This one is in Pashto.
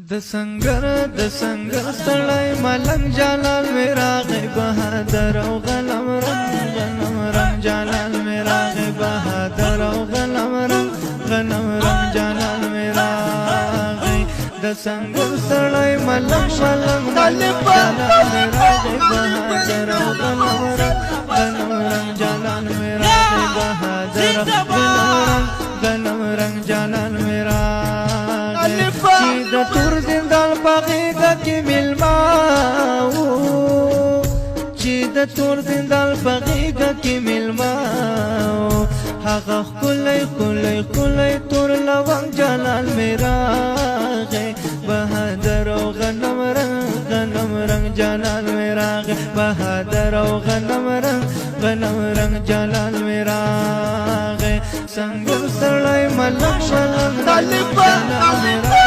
د سنگر ستړی ملنګ جلال میراغ بهادر او غنم رنگ جلال میراغ بهادر او غنم رنگ جلال میراغ د سنگر ستړی ملنګ جلال میراغ بهادر او غنم رنگ جلال میراغ بهادر غنم رنگ جلال میراغ چې د تور زندان پغېږه کې مېلمه و چې د تور زندان پغېږه کې مېلمه و هغه ښکلی تور لونګ جلال مې راغی بهادر او غنم رنګ جلال مې راغی بهادر او غنم رنګ جلال مې راغی سنګر سړی ملنګ جلال مې راغی